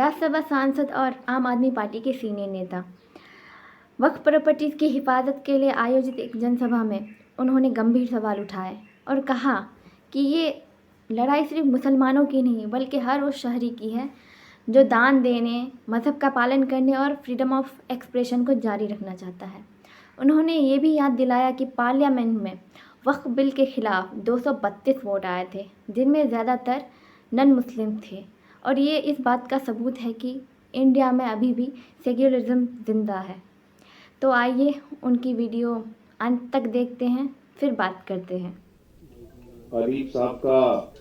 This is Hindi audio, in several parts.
राज्यसभा सांसद और आम आदमी पार्टी के सीनियर नेता। वक्फ प्रॉपर्टीज की हिफाजत के लिए आयोजित एक जनसभा में उन्होंने गंभीर सवाल उठाए और कहा कि ये लड़ाई सिर्फ मुसलमानों की नहीं बल्कि हर उस शहरी की है जो दान देने, मज़हब का पालन करने और फ्रीडम ऑफ एक्सप्रेशन को जारी रखना चाहता है। उन्होंने ये भी याद दिलाया कि पार्लियामेंट में वक्फ बिल के खिलाफ 232 वोट आए थे, जिनमें ज़्यादातर नन मुस्लिम थे, और ये इस बात का सबूत है कि इंडिया में अभी भी सेक्युलरिज्म जिंदा है। तो आइए उनकी वीडियो अंत तक देखते हैं, फिर बात करते हैं। आरिफ साहब का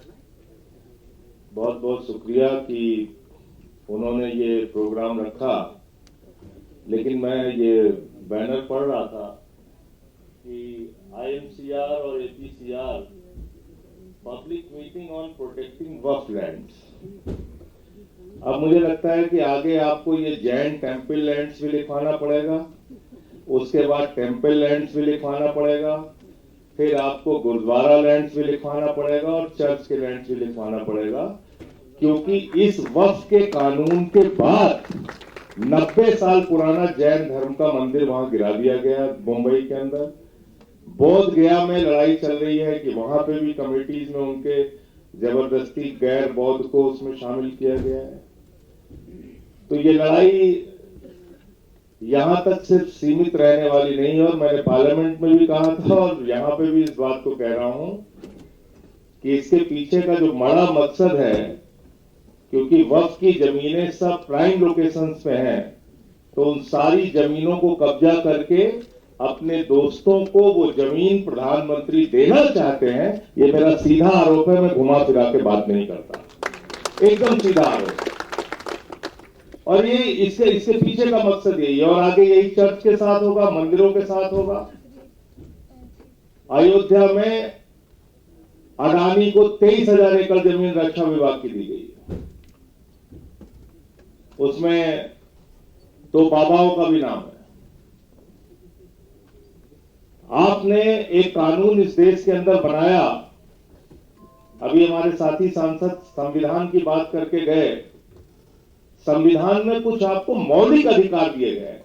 बहुत बहुत शुक्रिया कि उन्होंने ये प्रोग्राम रखा, लेकिन मैं ये बैनर पढ़ रहा था कि IMCR और APCR public meeting on protecting Waqf lands. अब मुझे लगता है कि आगे आपको ये जैन टेम्पल लैंड्स भी लिखवाना पड़ेगा, उसके बाद टेम्पल लैंड्स भी लिखवाना पड़ेगा, फिर आपको गुरुद्वारा लैंड्स भी लिखवाना पड़ेगा और चर्च के लैंड्स भी लिखवाना पड़ेगा, क्योंकि इस वक्फ के कानून के बाद 90 साल पुराना जैन धर्म का मंदिर वहां गिरा दिया गया मुंबई के अंदर। बोध गया में लड़ाई चल रही है कि वहां पे भी कमेटीज में उनके जबरदस्ती गैर बौद्ध को उसमें शामिल किया गया है। तो ये लड़ाई यहां तक सिर्फ सीमित रहने वाली नहीं है, और मैंने पार्लियामेंट में भी कहा था और यहां पे भी इस बात को कह रहा हूं कि इसके पीछे का जो बड़ा मकसद है, क्योंकि वक्फ की जमीनें सब प्राइम लोकेशंस पे हैं, तो उन सारी जमीनों को कब्जा करके अपने दोस्तों को वो जमीन प्रधानमंत्री देना चाहते हैं। ये मेरा सीधा आरोप है, मैं घुमा फिरा के बात नहीं करता, एकदम सीधा आरोप। और ये इसके पीछे का मकसद यही है, और आगे यही चर्च के साथ होगा, मंदिरों के साथ होगा। अयोध्या में अडानी को 23,000 एकड़ जमीन रक्षा विभाग की दी गई है, उसमें तो बाबाओं का भी नाम है। आपने एक कानून इस देश के अंदर बनाया, अभी हमारे साथी सांसद संविधान की बात करके गए, संविधान में कुछ आपको मौलिक अधिकार दिए गए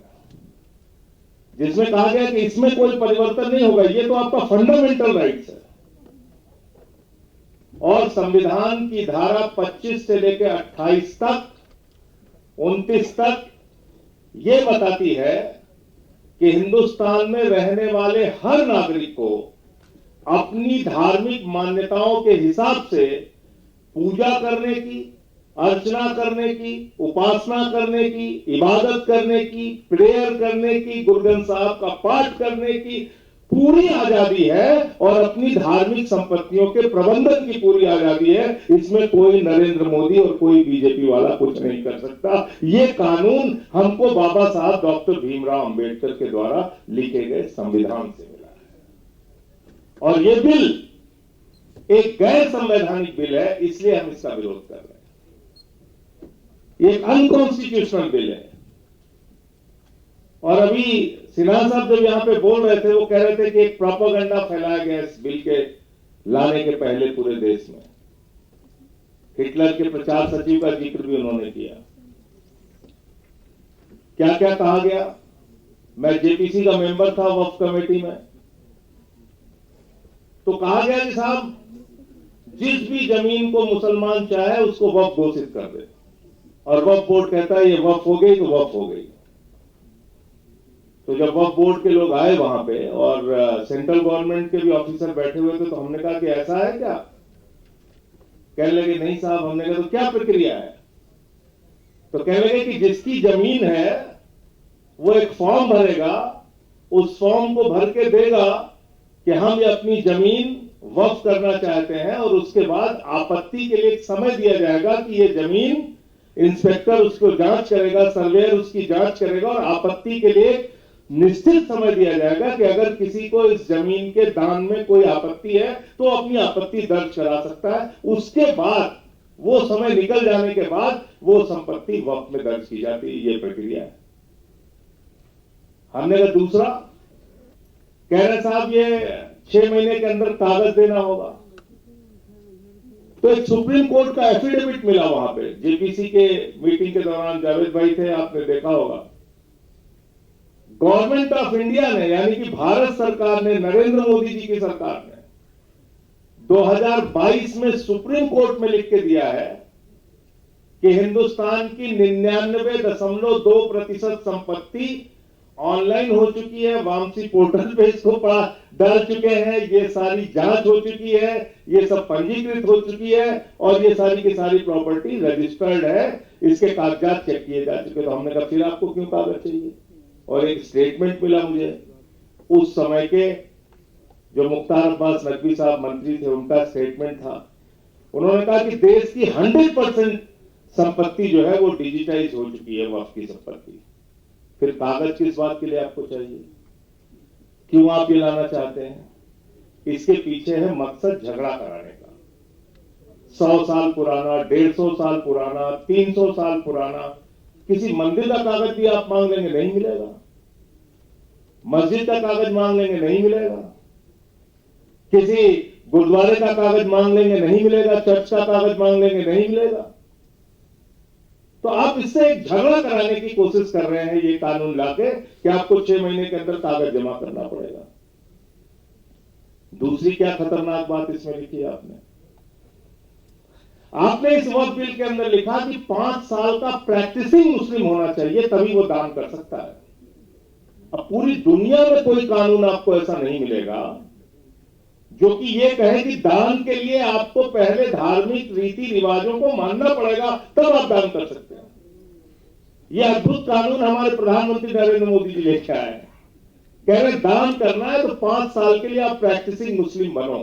जिसमें कहा गया कि इसमें कोई परिवर्तन नहीं होगा, ये तो आपका फंडामेंटल राइट्स है। और संविधान की धारा 25 से लेकर 28 तक 29 तक ये बताती है कि हिंदुस्तान में रहने वाले हर नागरिक को अपनी धार्मिक मान्यताओं के हिसाब से पूजा करने की, अर्चना करने की, उपासना करने की, इबादत करने की, प्रेयर करने की, गुरु ग्रंथ साहब का पाठ करने की पूरी आजादी है, और अपनी धार्मिक संपत्तियों के प्रबंधन की पूरी आजादी है। इसमें कोई नरेंद्र मोदी और कोई बीजेपी वाला कुछ नहीं कर सकता। ये कानून हमको बाबा साहब डॉक्टर भीमराव अंबेडकर के द्वारा लिखे गए संविधान से मिला है, और ये बिल एक गैर संवैधानिक बिल है, इसलिए हम इसका विरोध कर रहे हैं। ये अनकॉन्स्टिट्यूशनल बिल है। और अभी सिन्हा साहब जब यहां पे बोल रहे थे, वो कह रहे थे कि एक प्रोपेगेंडा फैलाया गया इस बिल के लाने के पहले पूरे देश में। हिटलर के प्रचार सचिव का जिक्र भी उन्होंने किया। क्या क्या कहा गया? मैं जेपीसी का मेंबर था वक्फ कमेटी में, तो कहा गया कि साहब जिस भी जमीन को मुसलमान चाहे उसको वक्फ घोषित कर दे, और वक्फ बोर्ड कहता है ये वक्फ हो गई तो वक्फ हो गई। तो जब वक्फ बोर्ड के लोग आए वहां पे और सेंट्रल गवर्नमेंट के भी ऑफिसर बैठे हुए थे, तो हमने कहा कि ऐसा है क्या? कहने लगे नहीं साहब। हमने कहा तो क्या प्रक्रिया है? तो कहने लगे कि जिसकी जमीन है वो एक फॉर्म भरेगा, उस फॉर्म को भर के देगा कि हम ये अपनी जमीन वक्फ करना चाहते हैं, और उसके बाद आपत्ति के लिए एक समय दिया जाएगा कि ये जमीन इंस्पेक्टर उसको जांच करेगा, सर्वेयर उसकी जांच करेगा, और आपत्ति के लिए निश्चित समय दिया जाएगा कि अगर किसी को इस जमीन के दान में कोई आपत्ति है तो अपनी आपत्ति दर्ज करा सकता है। उसके बाद वो समय निकल जाने के बाद वो संपत्ति वक्फ में दर्ज की जाती है। ये प्रक्रिया है। हमने कहा दूसरा, कह रहे साहब ये 6 महीने के अंदर कागज देना होगा। तो एक सुप्रीम कोर्ट का एफिडेविट मिला वहां पे, जेपीसी के मीटिंग के दौरान जावेद भाई थे, आपने देखा होगा। गवर्नमेंट ऑफ इंडिया ने, यानी कि भारत सरकार ने, नरेंद्र मोदी जी की सरकार ने 2022 में सुप्रीम कोर्ट में लिख के दिया है कि हिंदुस्तान की 99.2% संपत्ति ऑनलाइन हो चुकी है, वामसी पोर्टल पे इसको डाल चुके हैं, ये सारी जांच हो चुकी है, ये सब पंजीकृत हो चुकी है और ये सारी की सारी प्रॉपर्टी रजिस्टर्ड है, इसके कागजात चेक किए जा चुके। तो हमने कहा फिर आपको क्यों कागज चाहिए? और एक स्टेटमेंट मिला मुझे उस समय के जो मुख्तार अब्बास नकवी साहब मंत्री थे, उनका स्टेटमेंट था। उन्होंने कहा कि देश की 100% संपत्ति जो है वो डिजिटाइज हो चुकी है, वक्फ की संपत्ति। फिर कागज किस बात के लिए आपको चाहिए? क्यों आप ये लाना चाहते हैं? इसके पीछे है मकसद झगड़ा कराने का। 100 साल पुराना, 150 साल पुराना, 300 साल पुराना किसी मंदिर का कागज भी आप मांग लेंगे, नहीं मिलेगा। मस्जिद का कागज मांग लेंगे, नहीं मिलेगा। किसी गुरुद्वारे का कागज मांग लेंगे, नहीं मिलेगा। चर्च का कागज मांग लेंगे, नहीं मिलेगा। तो आप इससे एक झगड़ा कराने की कोशिश कर रहे हैं ये कानून लाके कि आपको 6 महीने के अंदर कागज जमा करना पड़ेगा। दूसरी क्या खतरनाक बात इसमें लिखी है आपने इस वक्फ बिल के अंदर लिखा कि 5 साल का प्रैक्टिसिंग मुस्लिम होना चाहिए, तभी वो दान कर सकता है। अब पूरी दुनिया में कोई कानून आपको ऐसा नहीं मिलेगा जो कि ये कहे कि दान के लिए आपको पहले धार्मिक रीति रिवाजों को मानना पड़ेगा, तब आप दान कर सकते हैं। यह अद्भुत कानून हमारे प्रधानमंत्री नरेंद्र मोदी जी लेके आए हैं। कह रहे दान करना है तो 5 साल के लिए आप प्रैक्टिसिंग मुस्लिम बनो।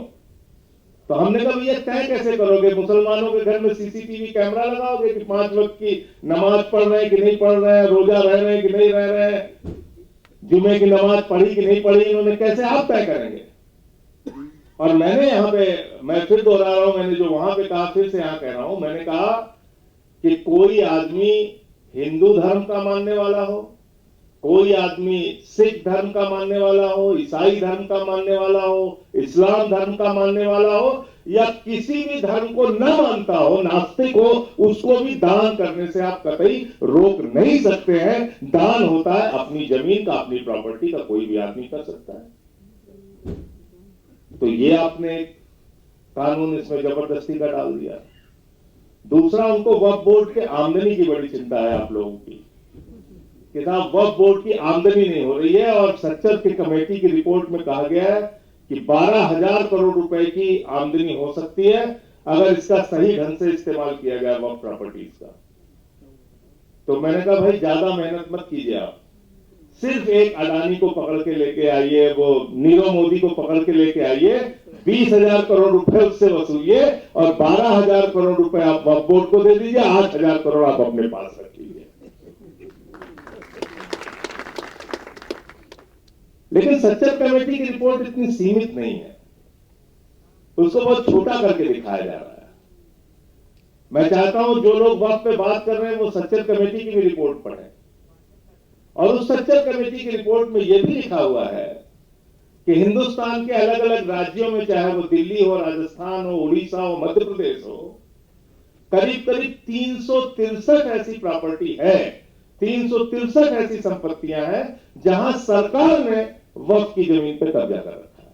तो हमने कहा ये तय कैसे करोगे? मुसलमानों के घर में सीसीटीवी कैमरा लगाओगे कि 5 वक्त की नमाज पढ़ रहे हैं कि नहीं पढ़ रहे हैं, रोजा रह रहे हैं कि नहीं रह रहे हैं, जुमे की नमाज पढ़ी कि नहीं पढ़ी, इन्होंने कैसे आप तय करेंगे? और मैंने यहां पे, मैं फिर दोहरा रहा हूं, मैंने जो वहां पे कहा फिर से यहां कह रहा हूं, मैंने कहा कि कोई आदमी हिंदू धर्म का मानने वाला हो, कोई आदमी सिख धर्म का मानने वाला हो, ईसाई धर्म का मानने वाला हो, इस्लाम धर्म का मानने वाला हो, या किसी भी धर्म को न मानता हो, नास्तिक हो, उसको भी दान करने से आप कतई रोक नहीं सकते हैं। दान होता है अपनी जमीन का, अपनी प्रॉपर्टी का, कोई भी आदमी कर सकता है। तो ये आपने कानून इसमें जबरदस्ती का डाल दिया। दूसरा, उनको वक्फ बोर्ड के आमदनी की बड़ी चिंता है आप लोगों की कि साहब वक्फ बोर्ड की आमदनी नहीं हो रही है, और सच्चर की कमेटी की रिपोर्ट में कहा गया है कि 12,000 करोड़ रुपए की आमदनी हो सकती है अगर इसका सही ढंग से इस्तेमाल किया गया वक्फ प्रॉपर्टीज का। तो मैंने कहा भाई ज्यादा मेहनत मत कीजिए, आप सिर्फ एक अडानी को पकड़ के लेके आइए, वो नीरव मोदी को पकड़ के लेके आइए, 20,000 करोड़ रुपए उससे वसूलिए और 12,000 करोड़ रुपए आप वक्फ बोर्ड को दे दीजिए, 8,000 करोड़ आप अपने पास रख लीजिए। लेकिन सच्चर कमेटी की रिपोर्ट इतनी सीमित नहीं है, उसको बहुत छोटा करके दिखाया जा रहा है। मैं चाहता हूं जो लोग वक्फ पे बात कर रहे हैं वो सच्चर कमेटी की भी रिपोर्ट पढ़ें, और उस सच्चर कमेटी की रिपोर्ट में यह भी लिखा हुआ है कि हिंदुस्तान के अलग अलग राज्यों में, चाहे वो दिल्ली हो, राजस्थान हो, उड़ीसा हो, मध्य प्रदेश हो, करीब करीब 363 ऐसी प्रॉपर्टी है, 363 ऐसी संपत्तियां हैं जहां सरकार ने वक्फ की जमीन पर कब्जा कर रखा है,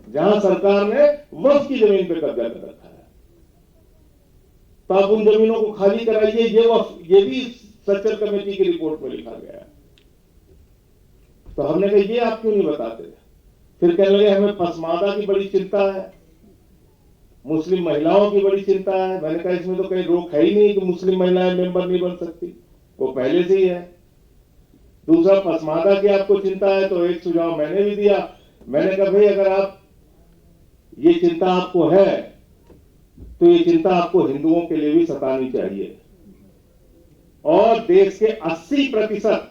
जहां सरकार ने वक्फ की जमीन पर कब्जा कर रखा है। तो आप उन जमीनों को खाली कराइए, ये भी सच्चर कमेटी की रिपोर्ट में लिखा गया है। तो हमने कहा ये आप क्यों नहीं बताते? फिर कहने लगे हमें पसमादा की बड़ी चिंता है, मुस्लिम महिलाओं की बड़ी चिंता है। मैंने कहा इसमें तो कहीं रोक है ही नहीं कि मुस्लिम महिलाएं मेंबर नहीं बन सकती, वो पहले से ही है। दूसरा, पसमादा की आपको चिंता है तो एक सुझाव मैंने भी दिया, मैंने कहा भाई अगर आप ये चिंता आपको है तो ये चिंता आपको हिंदुओं के लिए भी सतानी चाहिए। और देश के 80%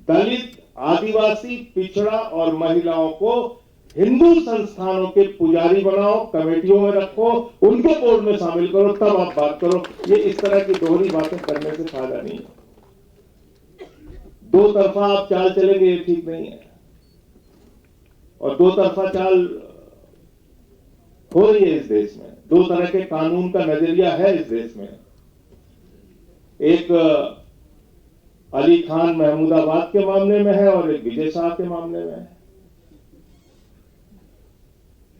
दलित, आदिवासी, पिछड़ा और महिलाओं को हिंदू संस्थानों के पुजारी बनाओ, कमेटियों में रखो, उनके बोर्ड में शामिल करो, तब आप बात करो। ये इस तरह की दोहरी बातें करने से फायदा नहीं है। दो तरफा आप चाल चलेंगे, ये ठीक नहीं है। और दो तरफा चाल हो रही है इस देश में। दो तरह के कानून का नजरिया है इस देश में। एक अली खान महमूदाबाद के मामले में है और एक विजय शाह के मामले में है।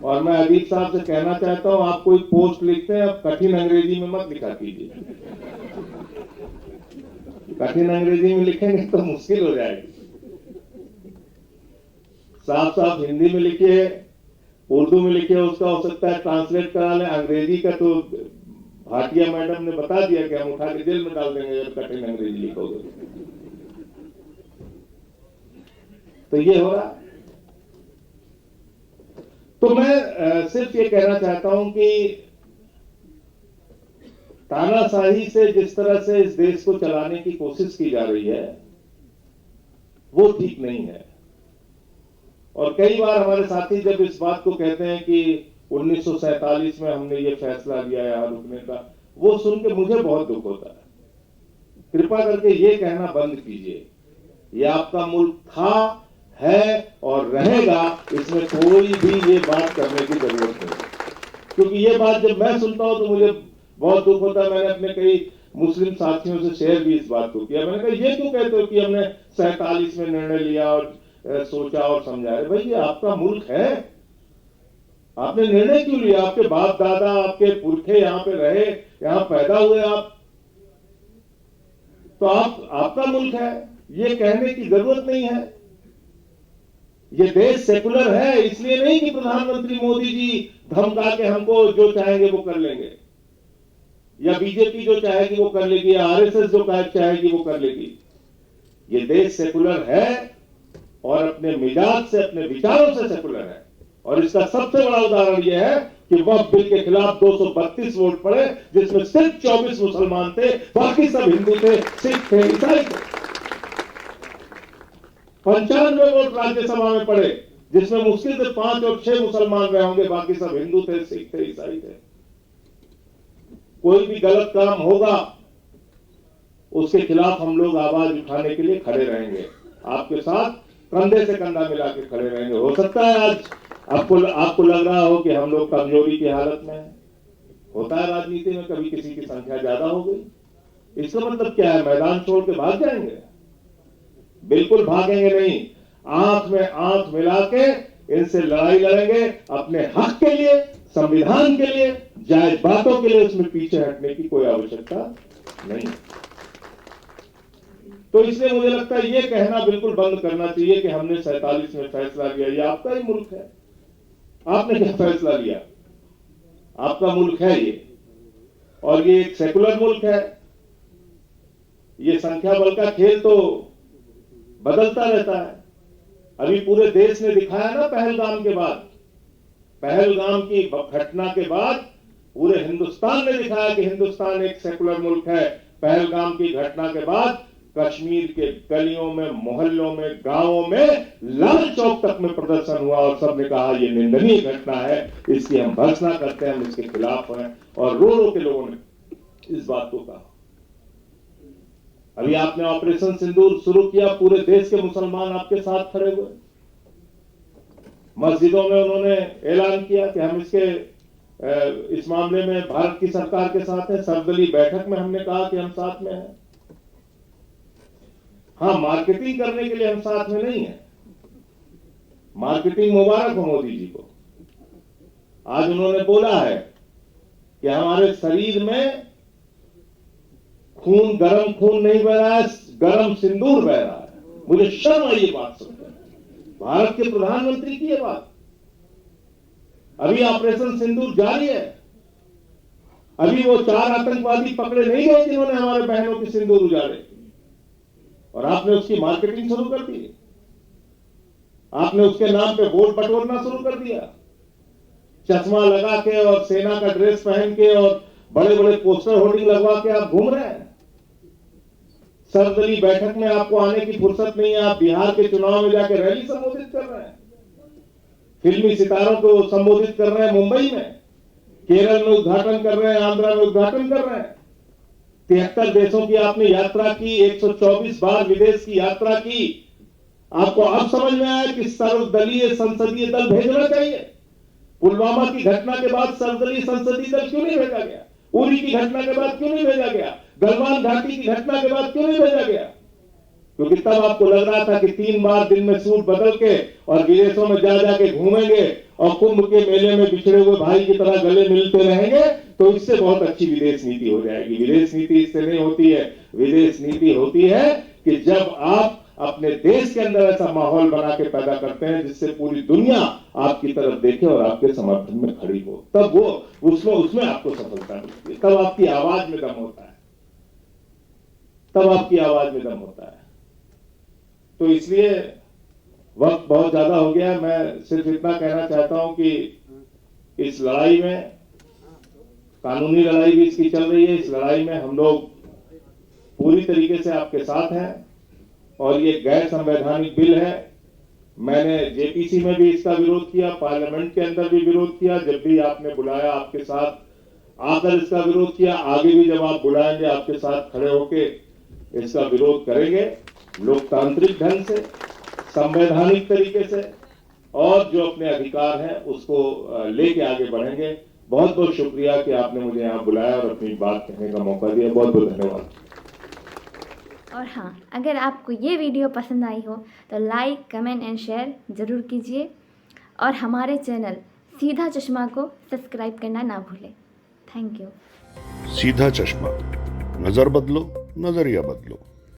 और मैं अदीब साहब से कहना चाहता हूं, आप कोई पोस्ट लिखते हैं, अब कठिन अंग्रेजी में मत लिखा कीजिए। कठिन अंग्रेजी में लिखेंगे तो मुश्किल हो जाएगी। साफ साफ हिंदी में लिखिए, उर्दू में लिखिए, उसका हो सकता है ट्रांसलेट करा लें। अंग्रेजी का तो भाटिया मैडम ने बता दिया कि हम उठा के जेल में डाल देंगे जब कठिन अंग्रेजी लिखोगे। तो ये हो रहा। तो मैं सिर्फ ये कहना चाहता हूं कि तानाशाही से जिस तरह से इस देश को चलाने की कोशिश की जा रही है वो ठीक नहीं है। और कई बार हमारे साथी जब इस बात को कहते हैं कि 1947 में हमने ये फैसला लिया यहां रुकने का, वो सुन के मुझे बहुत दुख होता है। कृपा करके ये कहना बंद कीजिए, ये आपका मुल्क था, है और रहेगा, इसमें कोई भी ये बात करने की जरूरत नहीं। क्योंकि ये बात जब मैं सुनता हूं तो मुझे बहुत दुख होता है। मैंने अपने कई मुस्लिम साथियों से शेयर भी इस बात को किया। मैंने कहा ये क्यों कहते हो कि हमने 47 में निर्णय लिया और सोचा और समझाया। भाई ये आपका मुल्क है, आपने निर्णय क्यों लिया? आपके बाप दादा, आपके पुरखे यहां पे रहे, यहां पैदा हुए आप, तो आपका मुल्क है, ये कहने की जरूरत नहीं है। ये देश सेकुलर है, इसलिए नहीं कि प्रधानमंत्री मोदी जी धमका के हमको जो चाहेंगे वो कर लेंगे, या बीजेपी जो चाहेगी वो कर लेगी, या आरएसएस जो चाहेगी वो कर लेगी। ये देश सेकुलर है और अपने मिजाज से, अपने विचारों से सेकुलर है। और इसका सबसे बड़ा उदाहरण यह है कि वक्फ बिल के खिलाफ 232 वोट पड़े, जिसमें सिर्फ 24 मुसलमान थे, बाकी सब हिंदू थे, सिख थे, ईसाई थे। 95 वोट राज्यसभा में पड़े, जिसमें मुश्किल से 5 और 6 मुसलमान रहे होंगे, बाकी सब हिंदू थे, सिख थे, ईसाई थे। कोई भी गलत काम होगा उसके खिलाफ हम लोग आवाज उठाने के लिए खड़े रहेंगे, आपके साथ कंधे से कंधा मिला के खड़े रहेंगे। हो सकता है आज आपको लग रहा हो कि हम लोग कमजोरी की हालत में हैं। होता है राजनीति में, कभी किसी की संख्या ज्यादा हो गई। इसका मतलब क्या है? मैदान छोड़ के भाग जाएंगे? बिल्कुल भागेंगे नहीं। आंख में आंख मिला के इनसे लड़ाई लड़ेंगे, अपने हक के लिए, संविधान के लिए, जायज बातों के लिए। उसमें पीछे हटने की कोई आवश्यकता नहीं। तो इसलिए मुझे लगता है ये कहना बिल्कुल बंद करना चाहिए कि हमने 47 में फैसला लिया। ये आपका ही मुल्क है, आपने क्या फैसला लिया? आपका मुल्क है ये, और ये एक सेकुलर मुल्क है। ये संख्या बल का खेल तो बदलता रहता है। अभी पूरे देश ने दिखाया ना, पहलगाम के बाद, पहलगाम की घटना के बाद पूरे हिंदुस्तान ने दिखाया कि हिंदुस्तान एक सेकुलर मुल्क है। पहलगाम की घटना के बाद कश्मीर के गलियों में, मोहल्लों में, गांवों में, लाल चौक तक में प्रदर्शन हुआ और सबने कहा ये निंदनीय घटना है, इसकी हम भर्त्सना करते हैं, हम इसके खिलाफ हैं। और रो रो के लोगों ने इस बात को कहा। अभी आपने ऑपरेशन सिंदूर शुरू किया, पूरे देश के मुसलमान आपके साथ खड़े हुए। मस्जिदों में उन्होंने ऐलान किया कि हम इस मामले में भारत की सरकार के साथ हैं। सर्वदलीय बैठक में हमने कहा कि हम साथ में हैं। हाँ, मार्केटिंग करने के लिए हम साथ में नहीं है। मार्केटिंग मुबारक हो मोदी जी को। आज उन्होंने बोला है कि हमारे शरीर में खून, गर्म खून नहीं बह रहा है, गर्म सिंदूर बह रहा है। मुझे शर्म आई ये बात सुनकर, भारत के प्रधानमंत्री की ये बात। अभी ऑपरेशन सिंदूर जारी है। अभी वो 4 आतंकवादी पकड़े नहीं गए जिन्होंने हमारे बहनों के सिंदूर उजाड़े, और आपने उसकी मार्केटिंग शुरू कर दी। आपने उसके नाम पे वोट बटोरना शुरू कर दिया। चश्मा लगा के और सेना का ड्रेस पहन के और बड़े बड़े पोस्टर होर्डिंग लगवा के आप घूम रहे हैं। सर्वदलीय बैठक में आपको आने की फुर्सत नहीं है। आप बिहार के चुनाव में जाकर रैली संबोधित कर रहे हैं, फिल्मी सितारों को संबोधित कर रहे हैं मुंबई में, केरल में उद्घाटन कर रहे हैं, आंध्रा में उद्घाटन कर रहे हैं। 73 देशों की आपने यात्रा की, 124 बार विदेश की यात्रा की। आपको अब समझ में आया कि सर्वदलीय संसदीय दल भेजना चाहिए। पुलवामा की घटना के बाद सर्वदलीय संसदीय दल क्यों नहीं भेजा गया? उरी की घटना के बाद क्यों नहीं भेजा गया? गलवान घाटी की घटना के बाद क्यों नहीं भेजा गया? क्योंकि तब आपको लग रहा था कि 3 बार दिन में सूट बदल के और विदेशों में जा जाके घूमेंगे और कुंभ के मेले में बिछड़े हुए भाई की तरह गले मिलते रहेंगे, तो इससे बहुत अच्छी विदेश नीति हो जाएगी। विदेश नीति इससे नहीं होती है। विदेश नीति होती है कि जब आप अपने देश के अंदर ऐसा माहौल बना के पैदा करते हैं जिससे पूरी दुनिया आपकी तरफ देखे और आपके समर्थन में खड़ी हो, तब वो उसमें आपको सफलता मिलती है। तब आपकी आवाज में दम होता है, तब आपकी आवाज में दम होता है। तो इसलिए वक्त बहुत ज्यादा हो गया। मैं सिर्फ इतना कहना चाहता हूं कि इस लड़ाई में, कानूनी लड़ाई भी इसकी चल रही है, इस लड़ाई में हम लोग पूरी तरीके से आपके साथ हैं और ये गैर संवैधानिक बिल है। मैंने जेपीसी में भी इसका विरोध किया, पार्लियामेंट के अंदर भी विरोध किया। जब भी आपने बुलाया आपके साथ आकर इसका विरोध किया, आगे भी जब आप बुलाएंगे आपके साथ खड़े होके इसका विरोध करेंगे, लोकतांत्रिक ढंग से, संवैधानिक तरीके से, और जो अपने अधिकार हैं उसको लेके आगे बढ़ेंगे। बहुत बहुत शुक्रिया कि आपने मुझे यहाँ बुलाया और अपनी बात कहने का मौका दिया। बहुत बहुत धन्यवाद। और हाँ, अगर आपको ये वीडियो पसंद आई हो तो लाइक, कमेंट एंड शेयर ज़रूर कीजिए और हमारे चैनल सीधा चश्मा को सब्सक्राइब करना ना भूलें। Thank you. सीधा चश्मा, नज़र बदलो, नज़रिया बदलो।